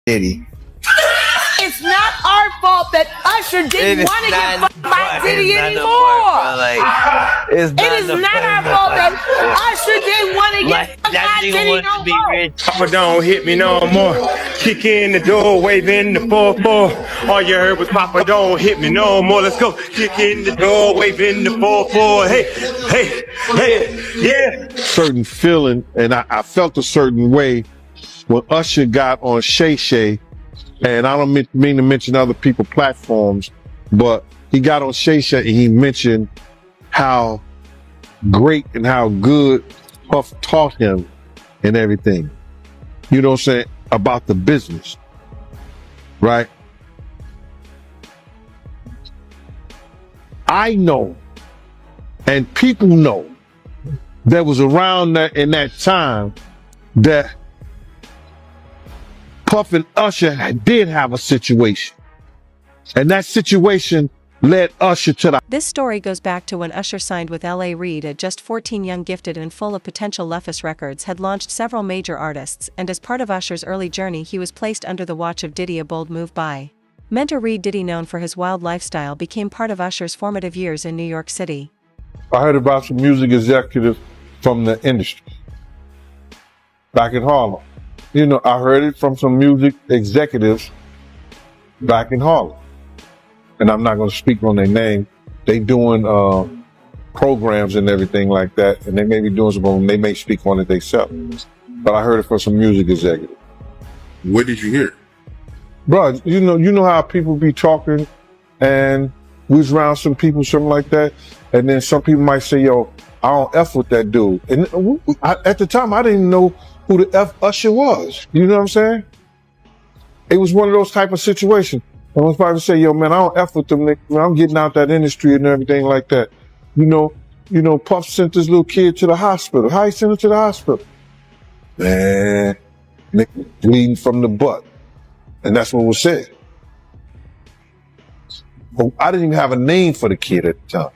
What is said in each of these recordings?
Diddy. It's not our fault that Usher didn't want to get fucked by Diddy anymore. It is not our fault that Usher didn't want to get fucked by Diddy no more. Papa don't hit me no more. Kick in the door, waving the 4-4. All you heard was Papa don't hit me no more. Let's go. Kick in the door, waving the 4-4. Hey, yeah. Certain feeling, and I felt a certain way when Usher got on Shay Shay. And I don't mean to mention other people's platforms, but he got on Shay Shay and he mentioned how great and how good Puff taught him and everything. You know what I'm saying? About the business. Right? I know, and people know, that was around that in that time that Puff and Usher did have a situation. And that situation led Usher to the... This story goes back to when Usher signed with L.A. Reid at just 14, young, gifted, and full of potential. Lefus Records had launched several major artists, and as part of Usher's early journey he was placed under the watch of Diddy, a bold move by mentor Reid. Diddy, known for his wild lifestyle, became part of Usher's formative years in New York City. I heard about some music executives from the industry back in Harlem. You know, I heard it from some music executives back in Harlem. And I'm not going to speak on their name. They doing programs and everything like that. And they may be doing some, they may speak on it themselves. But I heard it from some music executives. Where did you hear it? Bro, you know how people be talking and we was around some people, something like that. And then some people might say, yo, I don't F with that dude. And at the time, I didn't know who the F Usher was. You know what I'm saying? It was one of those type of situations. I was about to say, yo, man, I don't F with them. I'm getting out that industry and everything like that. You know, Puff sent this little kid to the hospital. How he sent him to the hospital? Man, bleeding from the butt. And that's what was said. But I didn't even have a name for the kid at the time.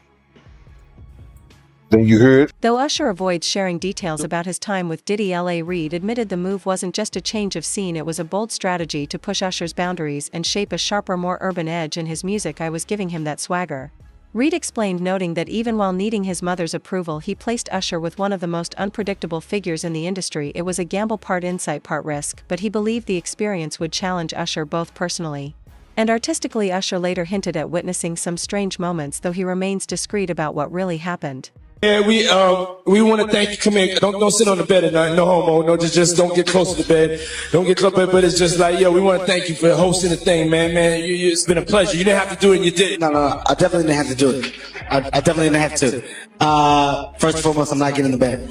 Then you heard. Though Usher avoids sharing details about his time with Diddy, L.A. Reid admitted the move wasn't just a change of scene, it was a bold strategy to push Usher's boundaries and shape a sharper, more urban edge in his music. I was giving him that swagger. Reid explained, noting that even while needing his mother's approval, he placed Usher with one of the most unpredictable figures in the industry. It was a gamble, part insight, part risk, but he believed the experience would challenge Usher both personally and artistically. Usher later hinted at witnessing some strange moments, though he remains discreet about what really happened. Yeah, we want to thank you. Come here. Don't sit on the bed at night. No homo. No, just don't get close to the bed. Don't get close to the bed. But it's just like, yo, we want to thank you for hosting the thing, man. It's been a pleasure. You didn't have to do it, and you did. No, I definitely didn't have to do it. I definitely didn't have to. First and foremost, I'm not getting in the bed.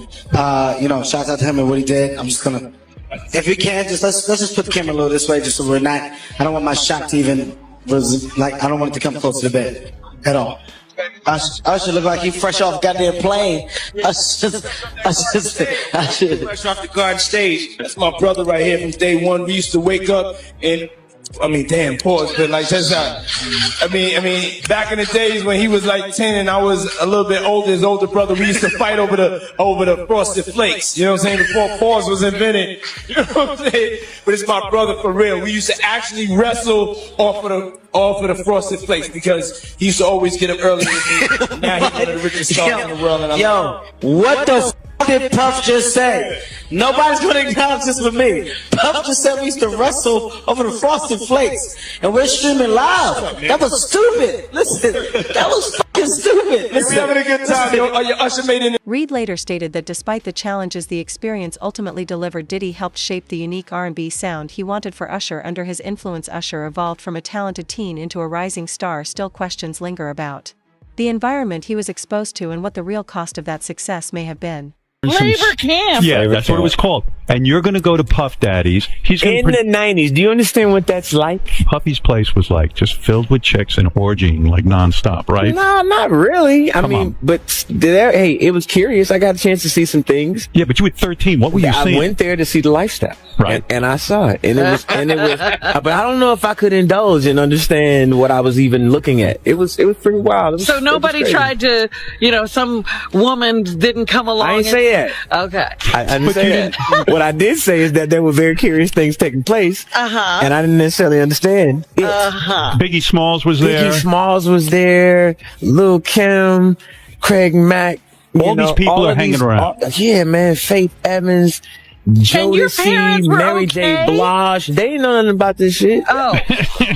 Shout out to him and what he did. I'm just gonna, if we can, let's just put the camera a little this way, just so we're not. I don't want my shot to even I don't want it to come close to the bed at all. Usher look like he fresh off goddamn plane. Usher. Fresh off the garden stage. That's my brother right here from day one. We used to wake up and, damn, pause, but like, that's not, back in the days when he was like 10 and I was a little bit older, his older brother, we used to fight over the frosted flakes. You know what I'm saying? Before pause was invented. You know what I'm saying? But it's my brother for real. We used to actually wrestle off of the frosted flakes because he used to always get up early with me. Now he's one of the richest stars in the world. And What the f did Puff just say? Nobody's gonna acknowledge this with me. Puff just said we used to wrestle over the frosted flakes, and we're streaming live. That was stupid. Listen, that was fucking stupid. Listen, we having a good time. Your Usher made it. Reid later stated that despite the challenges the experience ultimately delivered, Diddy helped shape the unique R&B sound he wanted for Usher. Under his influence, Usher evolved from a talented teen into a rising star. Still, questions linger about the environment he was exposed to and what the real cost of that success may have been. Labor camp. Yeah, that's what it was called. And you're going to go to Puff Daddy's. He's in the 90s. Do you understand what that's like? Puffy's place was like just filled with chicks and orgying like nonstop, right? No, not really. But hey, it was curious. I got a chance to see some things. Yeah, but you were 13. What were you seeing? I went there to see the lifestyle, right? And I saw it, and it was, but I don't know if I could indulge and understand what I was even looking at. It was pretty wild. So nobody tried to, some woman didn't come along. I ain't say that. Okay. I didn't say that. What I did say is that there were very curious things taking place. And I didn't necessarily understand it. Biggie Smalls was there. Biggie Smalls was there. Lil' Kim, Craig Mack. All these people are hanging around. Yeah, man. Faith Evans, Jodeci, Mary J. Blige. They ain't know nothing about this shit. Oh.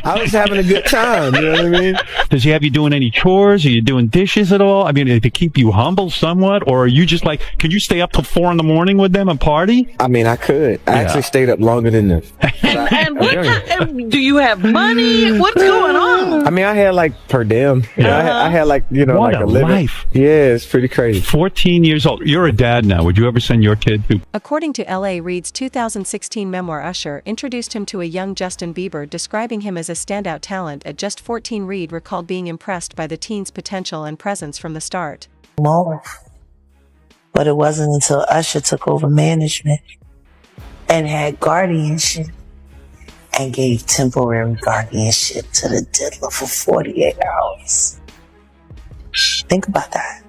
I was having a good time. You know what I mean? Does he have you doing any chores? Are you doing dishes at all? I mean, to keep you humble somewhat? Or are you just like, can you stay up till 4 a.m. with them and party? I mean, I could. I actually stayed up longer than them. And what do you have money? What's going on? I mean, I had like per diem. You know, I had like, you know, what like a a living. life. Yeah, it's pretty crazy. 14 years old. You're a dad now. Would you ever send your kid to? According to L.A. Reid's 2016 memoir, Usher introduced him to a young Justin Bieber, describing him as a standout talent. At just 14, Reid recalled being impressed by the teen's potential and presence from the start. But it wasn't until Usher took over management and had guardianship and gave temporary guardianship to the diddler for 48 hours. Think about that.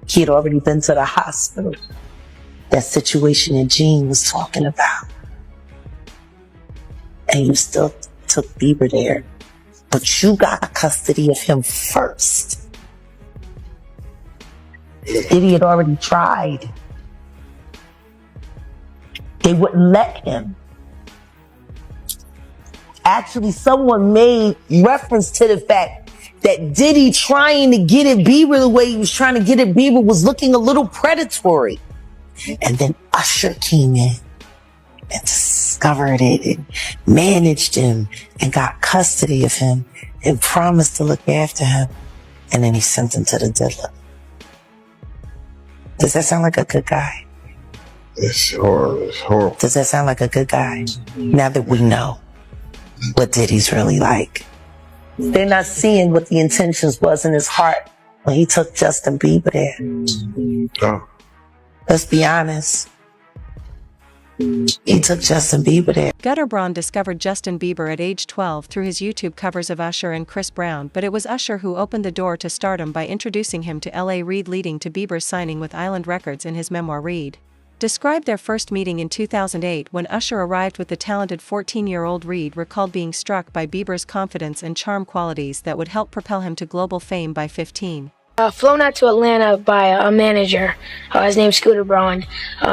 He had already been to the hospital. That situation that Gene was talking about. And you still took Bieber there. But you got custody of him first. Diddy had already tried. They wouldn't let him. Actually, someone made reference to the fact that Diddy trying to get at Bieber the way he was trying to get at Bieber was looking a little predatory. And then Usher came in and discovered it and managed him and got custody of him and promised to look after him. And then he sent him to the diddler. Does that sound like a good guy? It's horrible. It's horrible. Does that sound like a good guy? Now that we know what Diddy's really like. They're not seeing what the intentions was in his heart when he took Justin Bieber there. Oh. Let's be honest. He took Justin Bieber there. Gutter Braun discovered Justin Bieber at age 12 through his YouTube covers of Usher and Chris Brown, but it was Usher who opened the door to stardom by introducing him to L.A. Reid, leading to Bieber's signing with Island Records. In his memoir, Reid described their first meeting in 2008 when Usher arrived with the talented 14-year-old. Reid recalled being struck by Bieber's confidence and charm qualities that would help propel him to global fame by 15. Flown out to Atlanta by a manager. His name's Scooter Braun.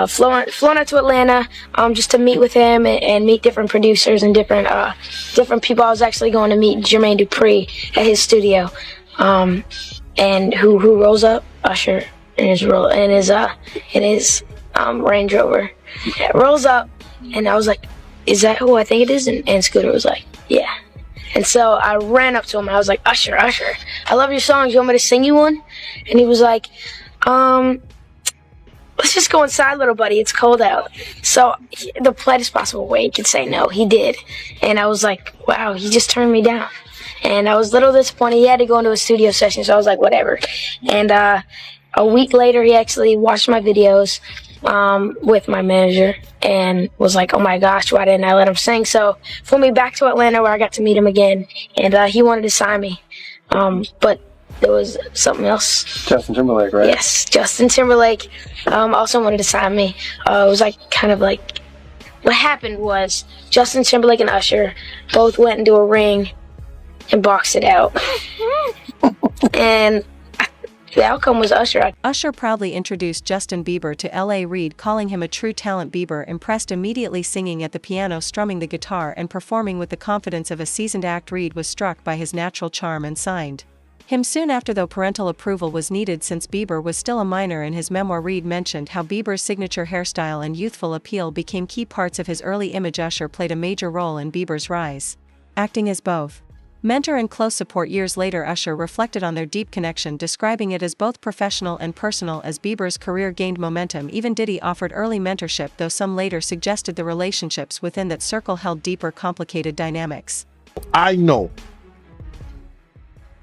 Flown out to Atlanta just to meet with him and meet different producers and different people. I was actually going to meet Jermaine Dupri at his studio. And who rolls up? Usher in his Range Rover. Rolls up, and I was like, "Is that who I think it is?" And Scooter was like, "Yeah." And so I ran up to him and I was like, Usher, I love your songs. You want me to sing you one? And he was like, let's just go inside, little buddy. It's cold out. So the politest possible way he could say no, he did. And I was like, wow, he just turned me down. And I was a little disappointed. He had to go into a studio session, so I was like, whatever. And a week later, he actually watched my videos with my manager and was like, oh my gosh, why didn't I let him sing? So flew me back to Atlanta where I got to meet him again, and he wanted to sign me. But there was something else. Justin Timberlake, right? Yes, Justin Timberlake also wanted to sign me. It was like kind of like what happened was Justin Timberlake and Usher both went into a ring and boxed it out. And the outcome was Usher. Usher proudly introduced Justin Bieber to L.A. Reid, calling him a true talent. Bieber impressed immediately, singing at the piano, strumming the guitar, and performing with the confidence of a seasoned act. Reid was struck by his natural charm and signed him soon after, though parental approval was needed since Bieber was still a minor. In his memoir, Reid mentioned how Bieber's signature hairstyle and youthful appeal became key parts of his early image. Usher played a major role in Bieber's rise, acting as both mentor and close support. Years later, Usher reflected on their deep connection, describing it as both professional and personal. As Bieber's career gained momentum, even Diddy offered early mentorship, though some later suggested the relationships within that circle held deeper, complicated dynamics. I know.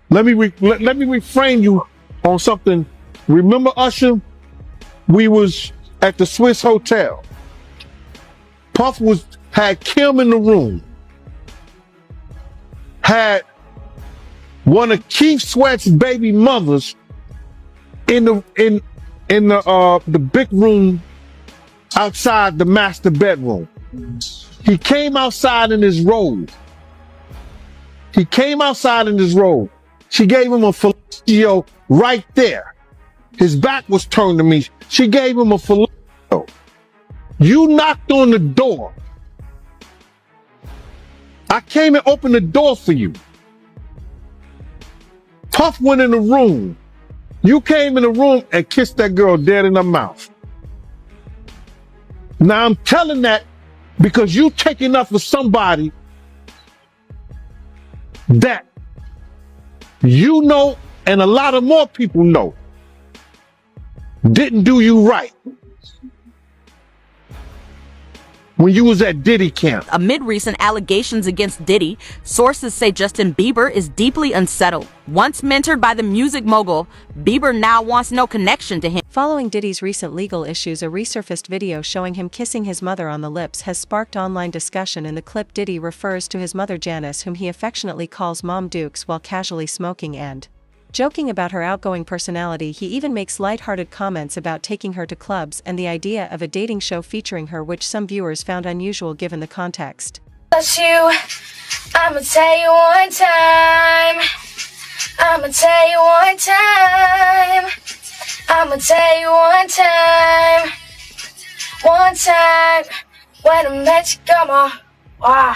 Let me reframe you on something. Remember Usher? We was at the Swiss Hotel. Puff had Kim in the room. Had one of Keith Sweat's baby mothers in in the big room outside the master bedroom. He came outside in his robe. He came outside in his robe. She gave him a fellatio right there. His back was turned to me. She gave him a fellatio. You knocked on the door. I came and opened the door for you. Puff went in the room. You came in the room and kissed that girl dead in her mouth. Now I'm telling that because you taking up for somebody that you know and a lot of more people know didn't do you right when you was at Diddy camp. Amid recent allegations against Diddy, sources say Justin Bieber is deeply unsettled. Once mentored by the music mogul, Bieber now wants no connection to him. Following Diddy's recent legal issues, a resurfaced video showing him kissing his mother on the lips has sparked online discussion. In the clip, Diddy refers to his mother Janice, whom he affectionately calls Mom Dukes, while casually smoking and joking about her outgoing personality. He even makes lighthearted comments about taking her to clubs and the idea of a dating show featuring her, which some viewers found unusual given the context. Bless you. I'ma tell you one time. I'ma tell you one time. I'ma tell you one time. One time. When I met you, come on. Wow.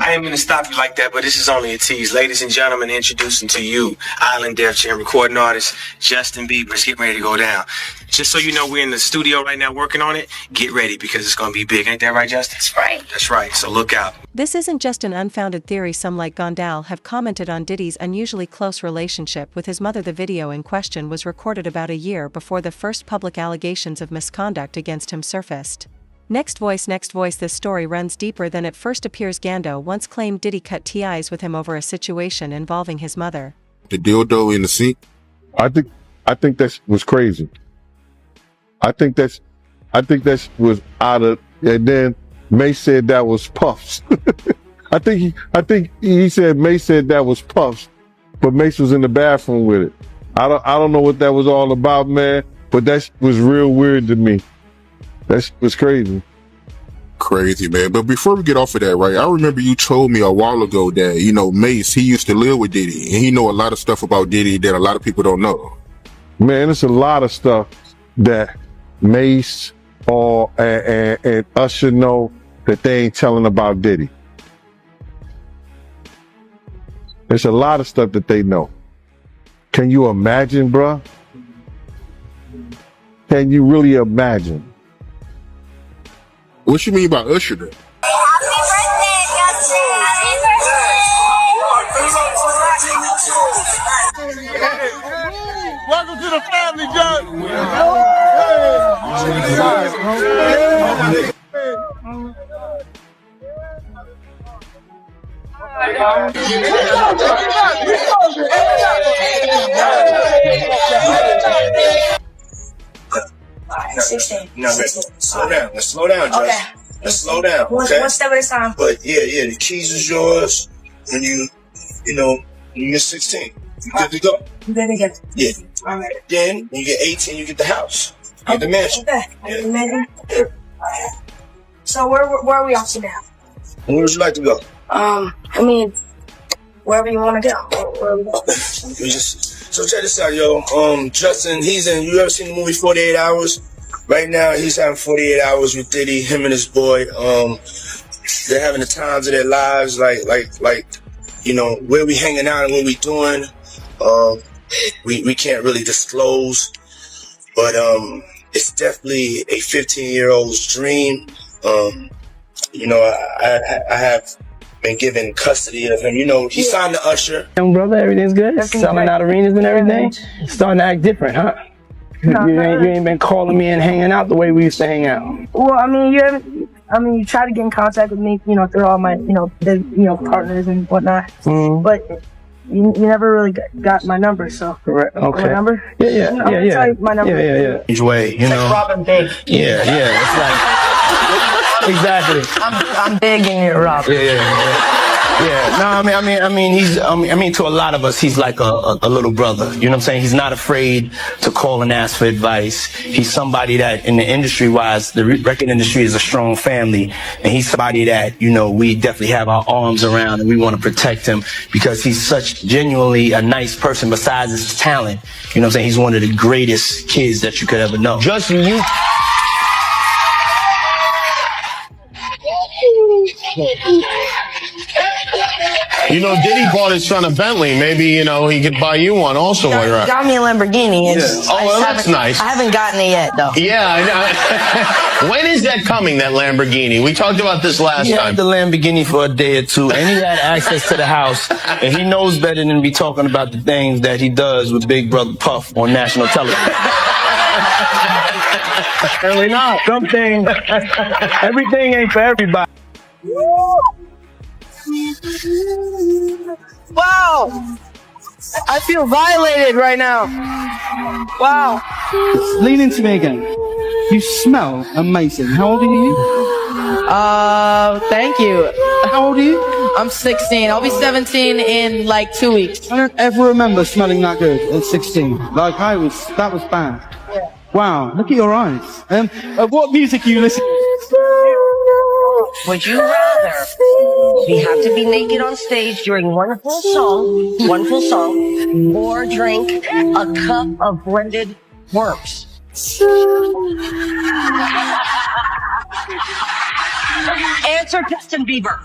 I ain't gonna stop you like that, but this is only a tease. Ladies and gentlemen, introducing to you, Island Def Jam recording artist, Justin Bieber. It's getting ready to go down. Just so you know, we're in the studio right now working on it. Get ready because it's gonna be big. Ain't that right, Justin? That's right. That's right, so look out. This isn't just an unfounded theory. Some, like Gondal, have commented on Diddy's unusually close relationship with his mother. The video in question was recorded about a year before the first public allegations of misconduct against him surfaced. Next voice. This story runs deeper than it first appears. Gando once claimed Diddy cut ties with him over a situation involving his mother. The dildo in the sink? I think that was crazy. I think that was out of, and then May said that was Puffs. I think he said May said that was Puffs, but Mace was in the bathroom with it. I don't know what that was all about, man, but that was real weird to me. That was crazy. Crazy, man. But before we get off of that, right, I remember you told me a while ago that, you know, Mace, he used to live with Diddy, and he know a lot of stuff about Diddy that a lot of people don't know. Man, it's a lot of stuff that Mace and Usher know that they ain't telling about Diddy. There's a lot of stuff that they know. Can you imagine, bruh? Can you really imagine? What you mean by Usher then? Happy birthday, Justin! Welcome to the family, John. Alright, 16. No, slow down. Let's slow down, Justin. Okay. Let's slow down. One step at a time. But yeah, the keys is yours. When when you're 16, you good to go. You good to go. Yeah. Alright. Then when you get 18, you get the house. You get the mansion. Okay. Yeah. The mansion. So where are we off to now? Where would you like to go? I mean, wherever you want to go. Where we go. So check this out, yo. Justin, you ever seen the movie 48 Hours? Right now, he's having 48 hours with Diddy, him and his boy. They're having the times of their lives, like, where we hanging out and what we doing. We can't really disclose, but, it's definitely a 15-year-old's dream. I have been given custody of him. He signed to Usher. Young brother, everything's good? Selling out arenas and everything? Starting to act different, huh? You ain't been calling me and hanging out the way we used to hang out. Well, I mean, you try to get in contact with me, through all my, partners and whatnot. Mm-hmm. But you never really got my number, so. Correct. Okay. My number? Yeah. Tell you my number. Yeah. Each way, It's like Robin Big. Yeah. It's like, exactly. I'm big and you're Robin. Yeah. Yeah, no, I mean, to a lot of us, he's like a little brother. You know what I'm saying? He's not afraid to call and ask for advice. He's somebody that, in the industry-wise, the record industry is a strong family, and he's somebody that, you know, we definitely have our arms around, and we want to protect him because he's such genuinely a nice person. Besides his talent, you know what I'm saying? He's one of the greatest kids that you could ever know. Justin, you. You know, Diddy bought his son a Bentley. Maybe, you know, he could buy you one also while you're out. Got me a Lamborghini. Yeah. Oh, well, that's nice. I haven't gotten it yet, though. Yeah, I know. When is that coming, that Lamborghini? We talked about this last He time. had the Lamborghini for a day or two, and he had access to the house, and he knows better than to be talking about the things that he does with Big Brother Puff on national television. Apparently not. Some things, everything ain't for everybody. Wow! I feel violated right now. Wow. Lean into me again. You smell amazing. How old are you? Thank you. How old are you? I'm 16. I'll be 17 in like 2 weeks. I don't ever remember smelling that good at 16. Like that was bad. Yeah. Wow, look at your eyes. What music are you listening to? Would you rather we have to be naked on stage during one full song, or drink a cup of blended worms? Answer Justin Bieber.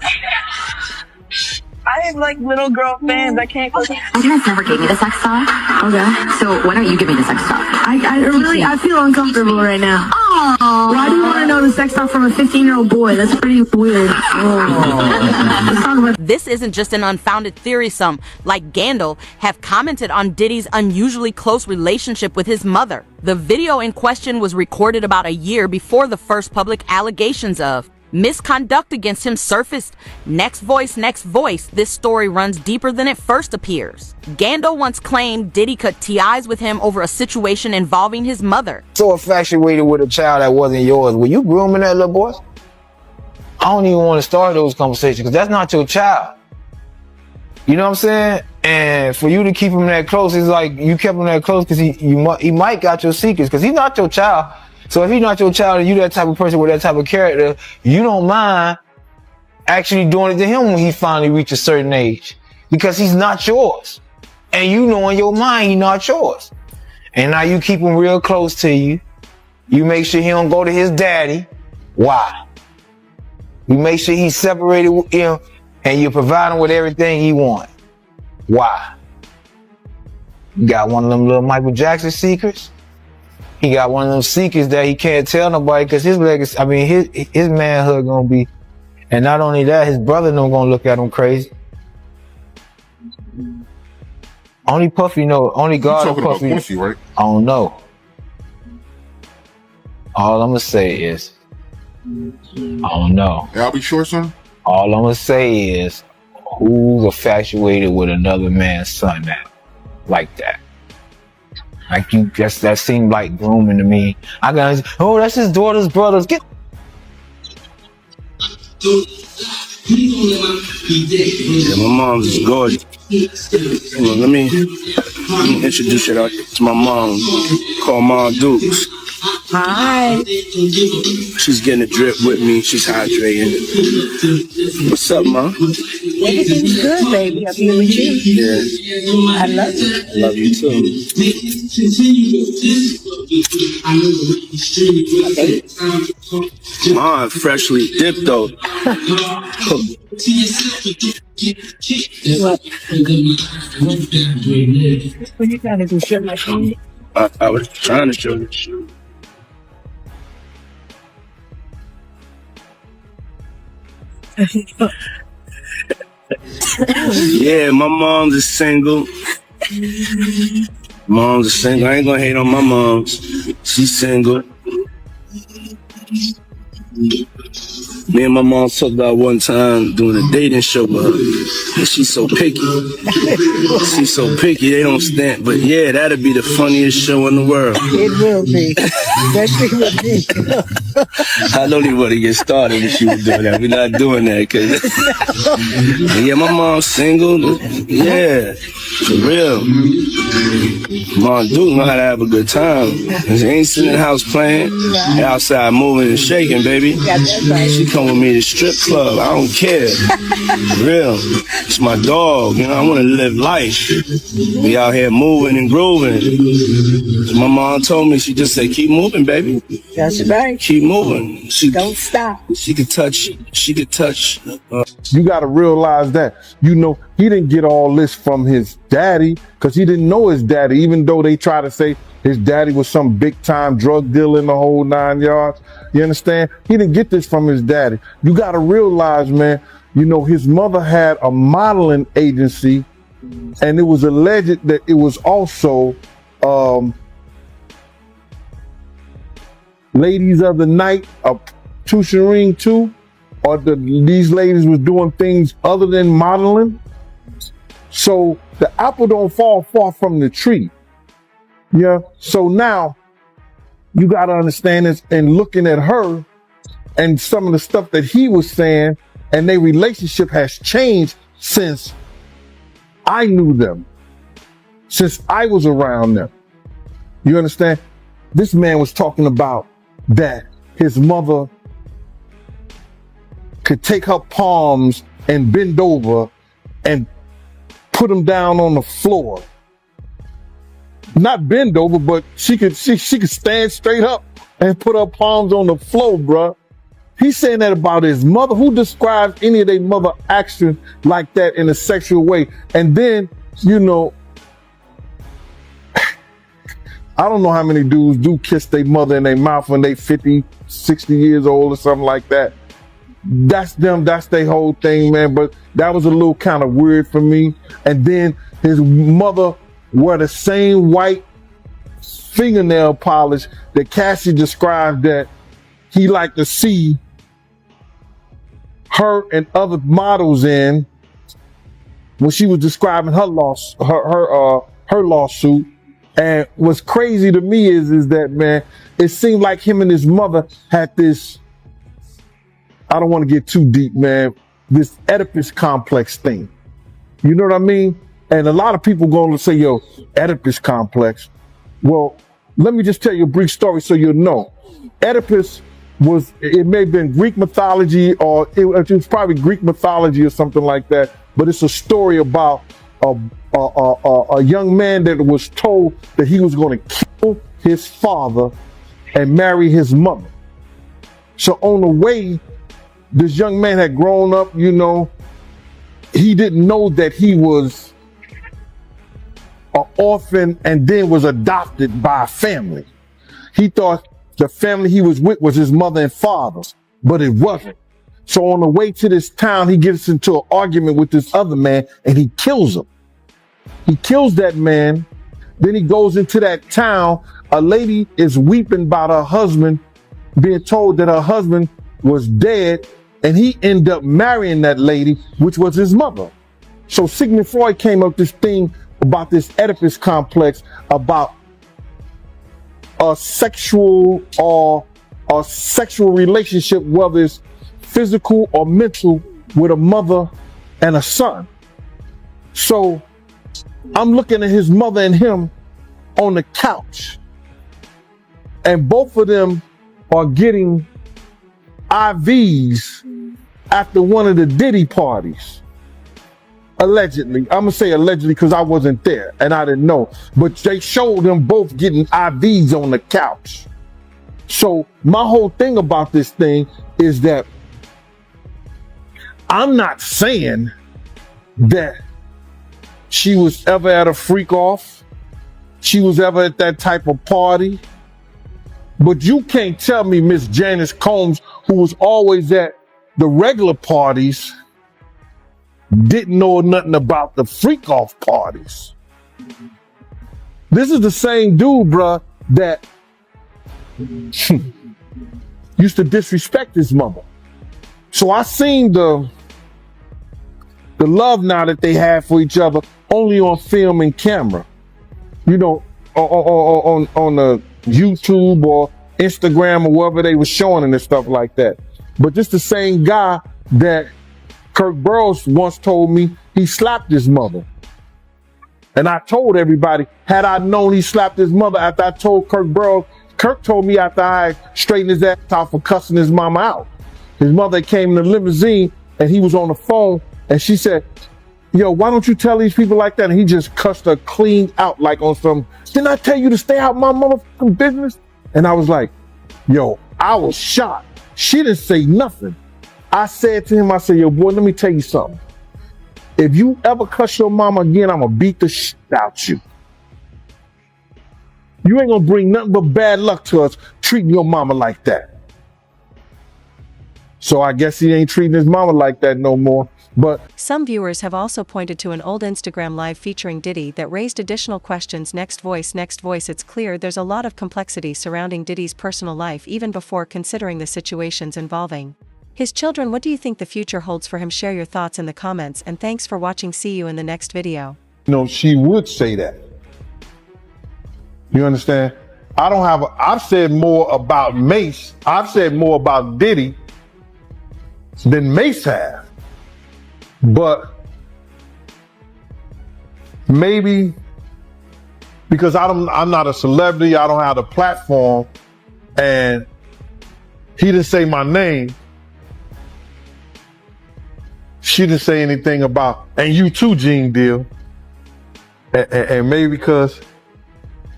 I have like little girl fans. I can't go. My parents never gave me the sex talk. Okay. So why don't you give me the sex talk? I feel uncomfortable right now. Oh. Why do you want to know the sex talk from a 15-year-old boy? That's pretty weird. This isn't just an unfounded theory. Some, like Gandalf, have commented on Diddy's unusually close relationship with his mother. The video in question was recorded about a year before the first public allegations of misconduct against him surfaced. Next voice, this story runs deeper than it first appears. Gandalf once claimed Diddy cut ties with him over a situation involving his mother. So infatuated with a child that wasn't yours. Were you grooming that little boy? I don't even want to start those conversations because that's not your child. You know what I'm saying? And for you to keep him that close, it's like you kept him that close because he might got your secrets because he's not your child. So if he's not your child and you that type of person with that type of character, you don't mind actually doing it to him when he finally reaches a certain age because he's not yours. And you know in your mind he's not yours. And now you keep him real close to you. You make sure he don't go to his daddy. Why? You make sure he's separated with him and you provide him with everything he wants. Why? You got one of them little Michael Jackson secrets? He got one of them secrets that he can't tell nobody because his legacy, his manhood gonna be, and not only that, his brother no gonna look at him crazy. Only Puffy know, only God and Puffy. About Puffy, right? I don't know. All I'm gonna say is, I don't know. I'll be sure, son. All I'm gonna say is, who's infatuated with another man's son now, like that? Like that seemed like grooming to me. That's his daughter's brothers. Get. Yeah, my mom's is gorgeous. Let me introduce you to my mom, called Mom Dukes. Hi. She's getting a drip with me. She's hydrating. What's up, Mom? Everything's good, baby. I'm here with you. Yeah. I love you. Love you too. Mom, freshly dipped though. What? What you trying to do? Show my phone? I was trying to show you. Yeah, my mom's is single. Mom's is single. I ain't gonna hate on my mom's. She's single. Me and my mom talked about one time doing a dating show with her. And she's so picky. She's so picky, they don't stand. But yeah, that'd be the funniest show in the world. It will be. Especially with me. I don't even want to get started if she was doing that. We're not doing that. Cause yeah, my mom's single. Yeah, for real. Mom do know how to have a good time. She ain't sitting in the house playing. They outside moving and shaking, baby. Yeah, that's right. She come with me to strip club. I don't care. For real. It's my dog. You know, I want to live life. We out here moving and grooving. So my mom told me, she just said, keep moving, baby. That's right. Keep moving. Don't stop. She could touch. You got to realize that, you know, he didn't get all this from his daddy because he didn't know his daddy, even though they try to say his daddy was some big time drug dealer in the whole 9 yards. You understand? He didn't get this from his daddy. You got to realize, man, you know, his mother had a modeling agency, and it was alleged that it was also ladies of the night, tutoring too, or these ladies was doing things other than modeling. So the apple don't fall far from the tree. Yeah. So now you got to understand this, and looking at her and some of the stuff that he was saying, and their relationship has changed since I knew them, since I was around them. You understand? This man was talking about that his mother could take her palms and bend over and put them down on the floor. Not bend over, but she could stand straight up and put her palms on the floor, bruh. He's saying that about his mother. Who describes any of their mother actions like that in a sexual way? And then, you know, I don't know how many dudes do kiss their mother in their mouth when they 50, 60 years old or something like that. That's them. That's their whole thing, man. But that was a little kind of weird for me. And then his mother wore the same white fingernail polish that Cassie described that he liked to see her and other models in when she was describing her lawsuit. And what's crazy to me is that, man, it seemed like him and his mother had this, I don't want to get too deep, man, this Oedipus complex thing. You know what I mean? And a lot of people going to say, yo, Oedipus complex. Well, let me just tell you a brief story so you'll know. Oedipus was, it may have been Greek mythology, or it was probably Greek mythology or something like that, but it's a story about a young man that was told that he was going to kill his father and marry his mother. So on the way, this young man had grown up, you know, he didn't know that he was an orphan and then was adopted by a family. He thought the family he was with was his mother and father, but it wasn't. So on the way to this town, he gets into an argument with this other man and he kills him. He kills that man. Then he goes into that town. A lady is weeping about her husband, being told that her husband was dead, and he ended up marrying that lady, which was his mother. So Sigmund Freud came up with this thing about this Oedipus complex, about a sexual relationship, whether it's physical or mental, with a mother and a son. So I'm looking at his mother and him on the couch, and both of them are getting IVs after one of the Diddy parties. Allegedly. I'm gonna say allegedly because I wasn't there and I didn't know, but they showed them both getting IVs on the couch. So my whole thing about this thing is that I'm not saying that she was ever at a freak off, she was ever at that type of party, but you can't tell me Miss Janice Combs, who was always at the regular parties, didn't know nothing about the freak off parties. This is the same dude, bruh, that used to disrespect his mother. So I seen the love now that they have for each other only on film and camera, you know, or on the YouTube or Instagram or wherever they were showing it and stuff like that. But this the same guy that Kirk Burrows once told me he slapped his mother. And I told everybody, had I known he slapped his mother after I told Kirk Burrows, Kirk told me after I straightened his ass out for cussing his mama out. His mother came in the limousine and he was on the phone and she said, yo, why don't you tell these people like that? And he just cussed her clean out like on some, didn't I tell you to stay out my motherfucking business? And I was like, yo, I was shocked. She didn't say nothing. I said to him, I said, yo, boy, let me tell you something. If you ever cuss your mama again, I'm gonna beat the shit out you. You ain't gonna bring nothing but bad luck to us treating your mama like that. So I guess he ain't treating his mama like that no more. But some viewers have also pointed to an old Instagram live featuring Diddy that raised additional questions. Next voice. It's clear there's a lot of complexity surrounding Diddy's personal life even before considering the situations involving his children. What do you think the future holds for him? Share your thoughts in the comments, and thanks for watching. See you in the next video. you know, she would say that. You understand? I've said more about Mace. I've said more about Diddy than Mace have. But maybe because I'm not a celebrity, I don't have the platform, and he didn't say my name. She didn't say anything about, and you too, Gene Deal. And maybe because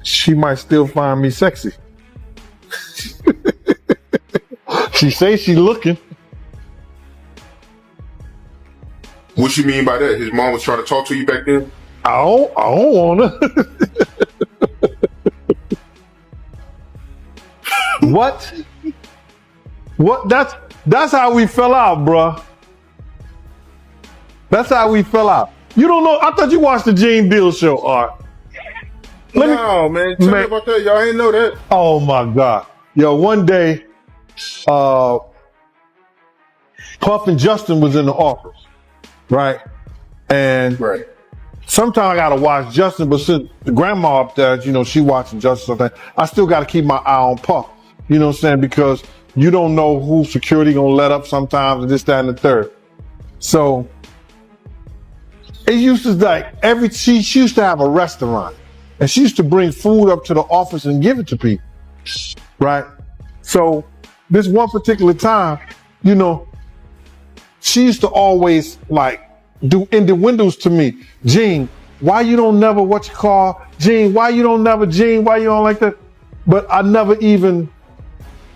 she might still find me sexy. She says she looking. What you mean by that? His mom was trying to talk to you back then? I don't wanna. What? That's how we fell out, bruh. That's how we fell out. You don't know? I thought you watched the Gene Deal show, Art. No, man. Tell me about that. Y'all ain't know that. Oh my God. Yo, one day, Puff and Justin was in the office, right? And sometimes I gotta watch Justin, but since the grandma up there, you know, she watching Justin something, I still gotta keep my eye on Puff. You know what I'm saying? Because you don't know who security gonna let up sometimes, and this, that, and the third. So it used to she used to have a restaurant, and she used to bring food up to the office and give it to people, right? So this one particular time, you know, she used to always do in the windows to me, Gene, why you don't never Gene, why you don't never Gene, why you don't like that? But I never even,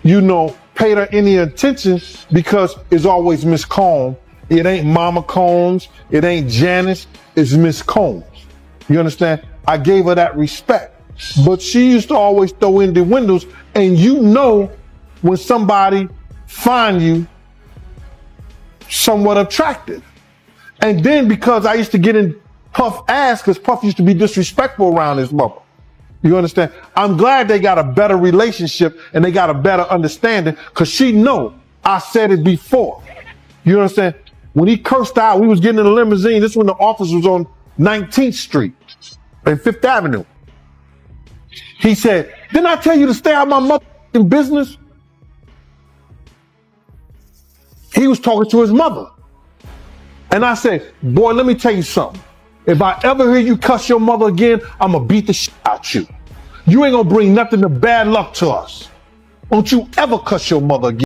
you know, paid her any attention because it's always Miss Combs. It ain't Mama Combs. It ain't Janice. It's Miss Combs. You understand? I gave her that respect. But she used to always throw in the windows, and you know when somebody find you somewhat attractive. And then because I used to get in Puff ass, because Puff used to be disrespectful around his mother. You understand? I'm glad they got a better relationship and they got a better understanding, because she know I said it before. You understand? When he cursed out, we was getting in a limousine. This is when the office was on 19th Street and 5th Avenue. He said, didn't I tell you to stay out my motherfucking business? He was talking to his mother. And I said, boy, let me tell you something. If I ever hear you cuss your mother again, I'm gonna beat the shit out you. You ain't gonna bring nothing but bad luck to us. Don't you ever cuss your mother again.